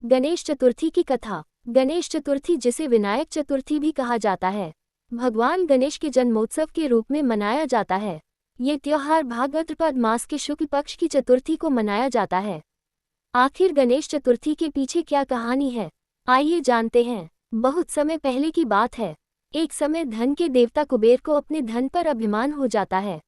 गणेश चतुर्थी की कथा। गणेश चतुर्थी, जिसे विनायक चतुर्थी भी कहा जाता है, भगवान गणेश के जन्मोत्सव के रूप में मनाया जाता है। ये त्योहार भाद्रपद मास के शुक्ल पक्ष की चतुर्थी को मनाया जाता है। आखिर गणेश चतुर्थी के पीछे क्या कहानी है, आइए जानते हैं। बहुत समय पहले की बात है। एक समय धन के देवता कुबेर को अपने धन पर अभिमान हो जाता है।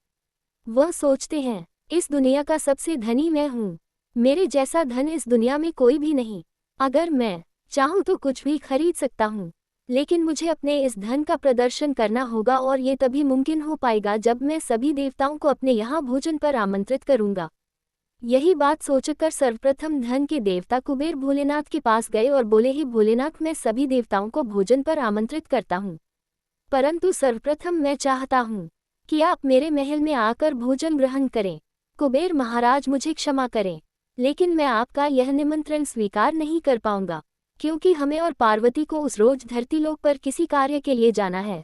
वह सोचते हैं, इस दुनिया का सबसे धनी मैं हूँ, मेरे जैसा धन इस दुनिया में कोई भी नहीं। अगर मैं चाहूँ तो कुछ भी खरीद सकता हूँ, लेकिन मुझे अपने इस धन का प्रदर्शन करना होगा और ये तभी मुमकिन हो पाएगा जब मैं सभी देवताओं को अपने यहाँ भोजन पर आमंत्रित करूँगा। यही बात सोचकर सर्वप्रथम धन के देवता कुबेर भोलेनाथ के पास गए और बोले, ही भोलेनाथ, मैं सभी देवताओं को भोजन पर आमंत्रित करता हूँ, परंतु सर्वप्रथम मैं चाहता हूँ कि आप मेरे महल में आकर भोजन ग्रहण करें। कुबेर महाराज, मुझे क्षमा करें, लेकिन मैं आपका यह निमंत्रण स्वीकार नहीं कर पाऊंगा, क्योंकि हमें और पार्वती को उस रोज धरतीलोक पर किसी कार्य के लिए जाना है,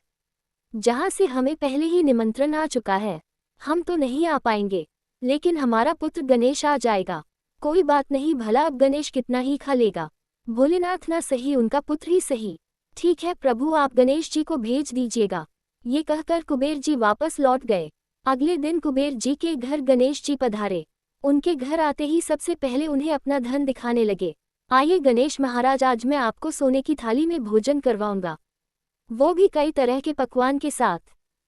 जहां से हमें पहले ही निमंत्रण आ चुका है। हम तो नहीं आ पाएंगे, लेकिन हमारा पुत्र गणेश आ जाएगा। कोई बात नहीं, भला अब गणेश कितना ही खा लेगा, भोलेनाथ ना सही, उनका पुत्र ही सही। ठीक है प्रभु, आप गणेश जी को भेज दीजिएगा। ये कहकर कुबेर जी वापस लौट गए। अगले दिन कुबेर जी के घर गणेश जी पधारे। उनके घर आते ही सबसे पहले उन्हें अपना धन दिखाने लगे। आइए गणेश महाराज, आज मैं आपको सोने की थाली में भोजन करवाऊंगा, वो भी कई तरह के पकवान के साथ।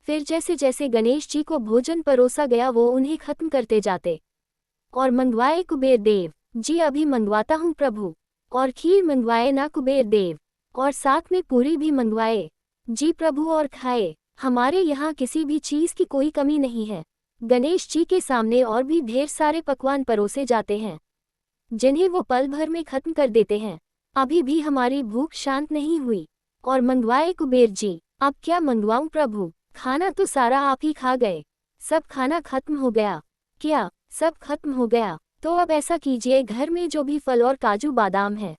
फिर जैसे जैसे गणेश जी को भोजन परोसा गया, वो उन्हें खत्म करते जाते और मंगवाए। कुबेर देव जी, अभी मंगवाता हूँ प्रभु। और खीर मंगवाए ना कुबेर देव, और साथ में पूरी भी मंगवाए जी प्रभु, और खाए। हमारे यहाँ किसी भी चीज़ की कोई कमी नहीं है। गणेश जी के सामने और भी ढेर सारे पकवान परोसे जाते हैं, जिन्हें वो पल भर में खत्म कर देते हैं। अभी भी हमारी भूख शांत नहीं हुई। और मंगवाए कुबेर जी, अब क्या मंगवाऊं प्रभु, खाना तो सारा आप ही खा गए, सब खाना खत्म हो गया। क्या सब खत्म हो गया? तो अब ऐसा कीजिए, घर में जो भी फल और काजू बादाम है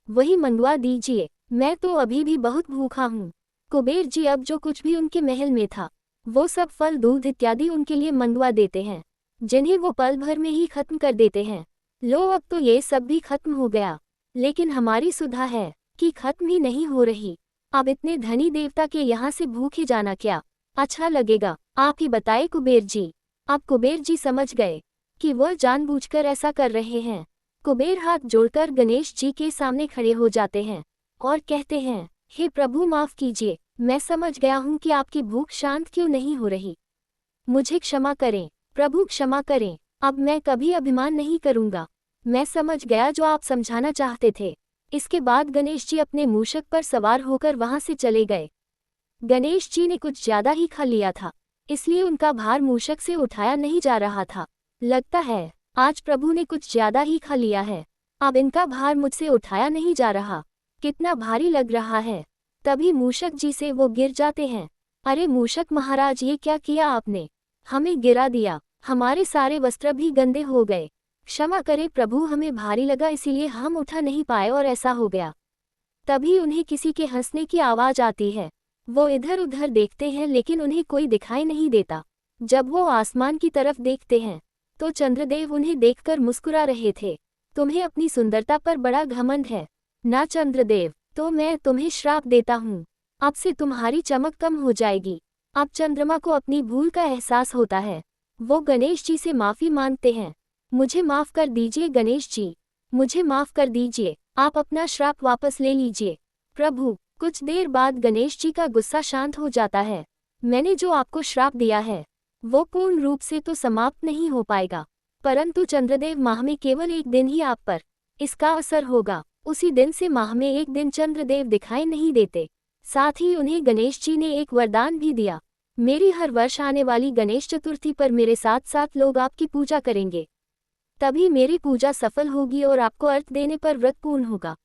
वही मंगवा दीजिए, मैं तो अभी भी बहुत भूखा हूँ। कुबेर जी अब जो कुछ भी उनके महल में था, वो सब फल, दूध इत्यादि उनके लिए मंगवा देते हैं, जिन्हें वो पल भर में ही खत्म कर देते हैं। लो, अब तो ये सब भी खत्म हो गया, लेकिन हमारी सुधा है कि खत्म ही नहीं हो रही। अब इतने धनी देवता के यहाँ से भूखे जाना क्या अच्छा लगेगा, आप ही बताए कुबेर जी। अब कुबेर जी समझ गए कि वह जानबूझकर ऐसा कर रहे हैं। कुबेर हाथ जोड़कर गणेश जी के सामने खड़े हो जाते हैं और कहते हैं, हे प्रभु, माफ कीजिए, मैं समझ गया हूँ कि आपकी भूख शांत क्यों नहीं हो रही। मुझे क्षमा करें प्रभु, क्षमा करें। अब मैं कभी अभिमान नहीं करूँगा। मैं समझ गया जो आप समझाना चाहते थे। इसके बाद गणेश जी अपने मूषक पर सवार होकर वहां से चले गए। गणेश जी ने कुछ ज्यादा ही खा लिया था, इसलिए उनका भार मूषक से उठाया नहीं जा रहा था। लगता है आज प्रभु ने कुछ ज्यादा ही खा लिया है, अब इनका भार मुझसे उठाया नहीं जा रहा, कितना भारी लग रहा है। तभी मूषक जी से वो गिर जाते हैं। अरे मूषक महाराज, ये क्या किया आपने, हमें गिरा दिया, हमारे सारे वस्त्र भी गंदे हो गए। क्षमा करें प्रभु, हमें भारी लगा इसीलिए हम उठा नहीं पाए और ऐसा हो गया। तभी उन्हें किसी के हंसने की आवाज आती है। वो इधर उधर देखते हैं, लेकिन उन्हें कोई दिखाई नहीं देता। जब वो आसमान की तरफ देखते हैं तो चंद्रदेव उन्हें देखकर मुस्कुरा रहे थे। तुम्हें अपनी सुंदरता पर बड़ा घमंड है ना चंद्रदेव, तो मैं तुम्हें श्राप देता हूँ, अब से तुम्हारी चमक कम हो जाएगी। अब चंद्रमा को अपनी भूल का एहसास होता है। वो गणेश जी से माफी मांगते हैं। मुझे माफ कर दीजिए गणेश जी, मुझे माफ कर दीजिए, आप अपना श्राप वापस ले लीजिए। प्रभु, कुछ देर बाद गणेश जी का गुस्सा शांत हो जाता है। मैंने जो आपको श्राप दिया है वो पूर्ण रूप से तो समाप्त नहीं हो पाएगा, परंतु चंद्रदेव, माह में केवल एक दिन ही आप पर इसका असर होगा। उसी दिन से माह में एक दिन चंद्रदेव दिखाई नहीं देते। साथ ही उन्हें गणेश जी ने एक वरदान भी दिया, मेरी हर वर्ष आने वाली गणेश चतुर्थी पर मेरे साथ साथ लोग आपकी पूजा करेंगे, तभी मेरी पूजा सफल होगी और आपको अर्थ देने पर व्रत पूर्ण होगा।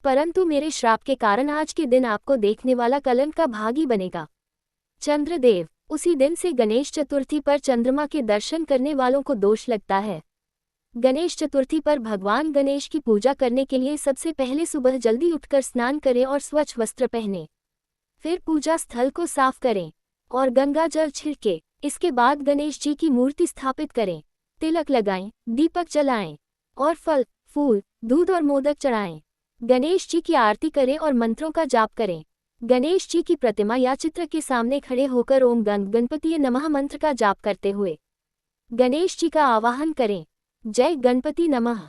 परंतु मेरे श्राप के कारण आज के दिन आपको देखने वाला कलंक का भागी बनेगा। चंद्रदेव, उसी दिन से गणेश चतुर्थी पर चंद्रमा के दर्शन करने वालों को दोष लगता है। गणेश चतुर्थी पर भगवान गणेश की पूजा करने के लिए सबसे पहले सुबह जल्दी उठकर स्नान करें और स्वच्छ वस्त्र पहनें। फिर पूजा स्थल को साफ करें और गंगा जल छिड़के। इसके बाद गणेश जी की मूर्ति स्थापित करें, तिलक लगाएं, दीपक जलाएं और फल, फूल, दूध और मोदक चढ़ाएं। गणेश जी की आरती करें और मंत्रों का जाप करें। गणेश जी की प्रतिमा या चित्र के सामने खड़े होकर ओम गणपतिये नमः मंत्र का जाप करते हुए गणेश जी का आवाहन करें। जय गणपति नमः।